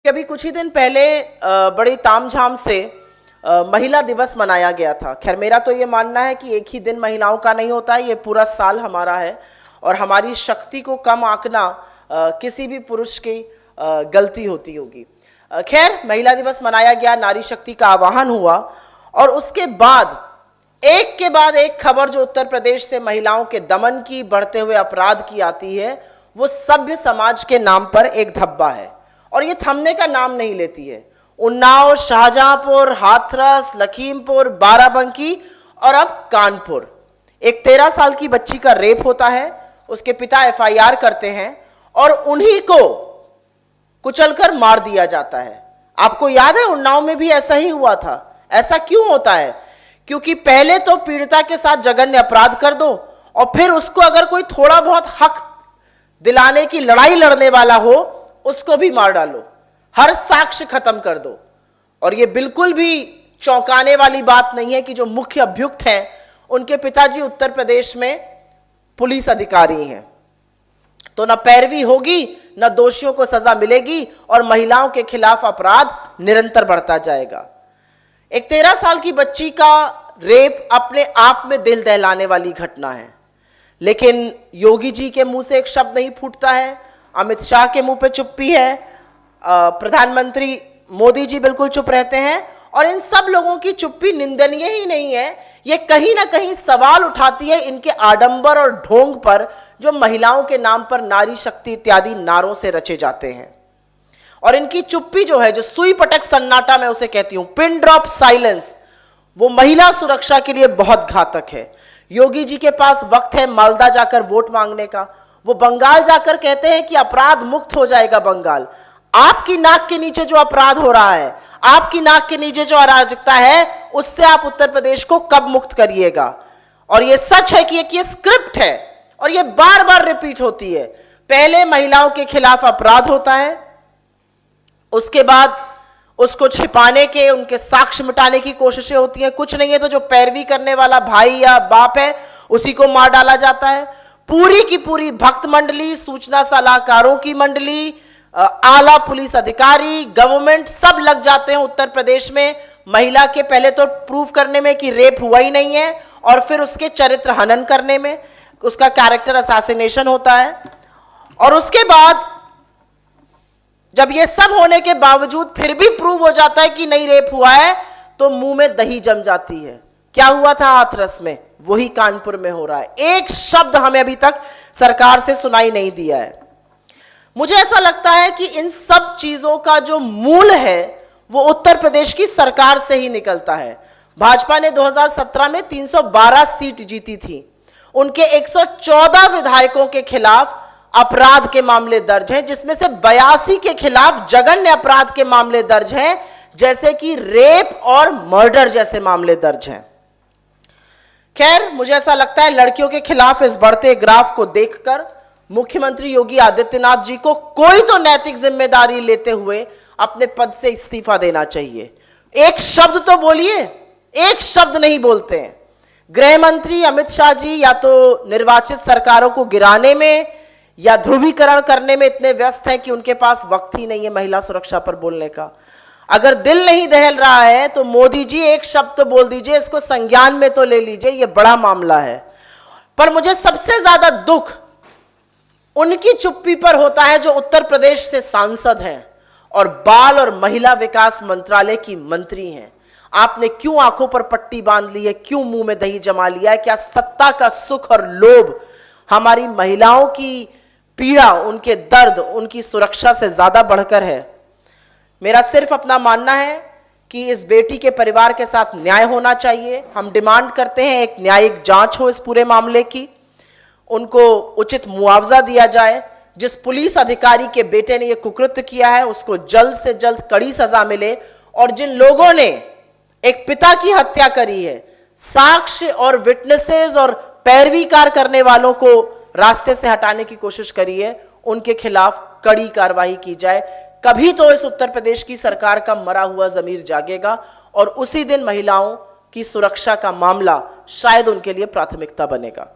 अभी कुछ ही दिन पहले बड़ी तामझाम से महिला दिवस मनाया गया था। खैर मेरा तो ये मानना है कि एक ही दिन महिलाओं का नहीं होता है, ये पूरा साल हमारा है और हमारी शक्ति को कम आंकना किसी भी पुरुष की गलती होती होगी। खैर महिला दिवस मनाया गया, नारी शक्ति का आह्वान हुआ और उसके बाद एक खबर जो उत्तर प्रदेश से महिलाओं के दमन की, बढ़ते हुए अपराध की आती है, वो सभ्य समाज के नाम पर एक धब्बा है और ये थमने का नाम नहीं लेती है। उन्नाव, शाहजहांपुर, हाथरस, लखीमपुर, बाराबंकी और अब कानपुर, एक 13 साल की बच्ची का रेप होता है। उसके पिता एफआईआर करते हैं और उन्हीं को कुचलकर मार दिया जाता है। आपको याद है उन्नाव में भी ऐसा ही हुआ था। ऐसा क्यों होता है? क्योंकि पहले तो पीड़िता के साथ जघन्य अपराध कर दो और फिर उसको अगर कोई थोड़ा बहुत हक दिलाने की लड़ाई लड़ने वाला हो उसको भी मार डालो, हर साक्ष्य खत्म कर दो। और यह बिल्कुल भी चौंकाने वाली बात नहीं है कि जो मुख्य अभियुक्त हैं उनके पिताजी उत्तर प्रदेश में पुलिस अधिकारी हैं। तो न पैरवी होगी, न दोषियों को सजा मिलेगी और महिलाओं के खिलाफ अपराध निरंतर बढ़ता जाएगा। एक 13 साल की बच्ची का रेप अपने आप में दिल दहलाने वाली घटना है, लेकिन योगी जी के मुंह से एक शब्द नहीं फूटता है, अमित शाह के मुंह पे चुप्पी है, प्रधानमंत्री मोदी जी बिल्कुल चुप रहते हैं और इन सब लोगों की चुप्पी निंदनीय ही नहीं है, ये कहीं ना कहीं सवाल उठाती है इनके आडंबर और ढोंग पर जो महिलाओं के नाम पर नारी शक्ति इत्यादि नारों से रचे जाते हैं। और इनकी चुप्पी जो है, जो सुई पटक सन्नाटा मैं उसे कहती हूं, पिन ड्रॉप साइलेंस, वो महिला सुरक्षा के लिए बहुत घातक है। योगी जी के पास वक्त है मालदा जाकर वोट मांगने का, वो बंगाल जाकर कहते हैं कि अपराध मुक्त हो जाएगा बंगाल। आपकी नाक के नीचे जो अपराध हो रहा है, आपकी नाक के नीचे जो अराजकता है, उससे आप उत्तर प्रदेश को कब मुक्त करिएगा? और यह सच है कि एक स्क्रिप्ट है और यह बार बार रिपीट होती है। पहले महिलाओं के खिलाफ अपराध होता है, उसके बाद उसको छिपाने के, उनके साक्ष्य मिटाने की कोशिशें होती हैं। कुछ नहीं है तो जो पैरवी करने वाला भाई या बाप है उसी को मार डाला जाता है। पूरी की पूरी भक्त मंडली, सूचना सलाहकारों की मंडली, आला पुलिस अधिकारी, गवर्नमेंट सब लग जाते हैं उत्तर प्रदेश में महिला के पहले तो प्रूफ करने में कि रेप हुआ ही नहीं है और फिर उसके चरित्र हनन करने में, उसका कैरेक्टर असैसिनेशन होता है। और उसके बाद जब ये सब होने के बावजूद फिर भी प्रूव हो जाता है कि नहीं रेप हुआ है, तो मुंह में दही जम जाती है। क्या हुआ था हाथरस में, वही कानपुर में हो रहा है। एक शब्द हमें अभी तक सरकार से सुनाई नहीं दिया है। मुझे ऐसा लगता है कि इन सब चीजों का जो मूल है वो उत्तर प्रदेश की सरकार से ही निकलता है। भाजपा ने 2017 में 312 सीट जीती थी, उनके 114 विधायकों के खिलाफ अपराध के मामले दर्ज हैं, जिसमें से 82 के खिलाफ जघन्य अपराध के मामले दर्ज हैं, जैसे कि रेप और मर्डर जैसे मामले दर्ज हैं। खैर मुझे ऐसा लगता है लड़कियों के खिलाफ इस बढ़ते ग्राफ को देखकर मुख्यमंत्री योगी आदित्यनाथ जी को कोई तो नैतिक जिम्मेदारी लेते हुए अपने पद से इस्तीफा देना चाहिए। एक शब्द तो बोलिए, एक शब्द नहीं बोलते हैं। गृह मंत्री अमित शाह जी या तो निर्वाचित सरकारों को गिराने में या ध्रुवीकरण करने में इतने व्यस्त हैं कि उनके पास वक्त ही नहीं है महिला सुरक्षा पर बोलने का। अगर दिल नहीं दहल रहा है तो मोदी जी एक शब्द तो बोल दीजिए, इसको संज्ञान में तो ले लीजिए, यह बड़ा मामला है। पर मुझे सबसे ज्यादा दुख उनकी चुप्पी पर होता है जो उत्तर प्रदेश से सांसद हैं और बाल और महिला विकास मंत्रालय की मंत्री हैं। आपने क्यों आंखों पर पट्टी बांध ली है, क्यों मुंह में दही जमा लिया है? क्या सत्ता का सुख और लोभ हमारी महिलाओं की पीड़ा, उनके दर्द, उनकी सुरक्षा से ज्यादा बढ़कर है? मेरा सिर्फ अपना मानना है कि इस बेटी के परिवार के साथ न्याय होना चाहिए। हम डिमांड करते हैं एक न्यायिक जांच हो इस पूरे मामले की, उनको उचित मुआवजा दिया जाए। जिस पुलिस अधिकारी के बेटे ने यह कुकृत्य किया है उसको जल्द से जल्द कड़ी सजा मिले और जिन लोगों ने एक पिता की हत्या करी है, साक्ष्य और विटनेसेस और पैरवीकार करने वालों को रास्ते से हटाने की कोशिश करी है, उनके खिलाफ कड़ी कार्रवाई की जाए। कभी तो इस उत्तर प्रदेश की सरकार का मरा हुआ जमीर जागेगा और उसी दिन महिलाओं की सुरक्षा का मामला शायद उनके लिए प्राथमिकता बनेगा।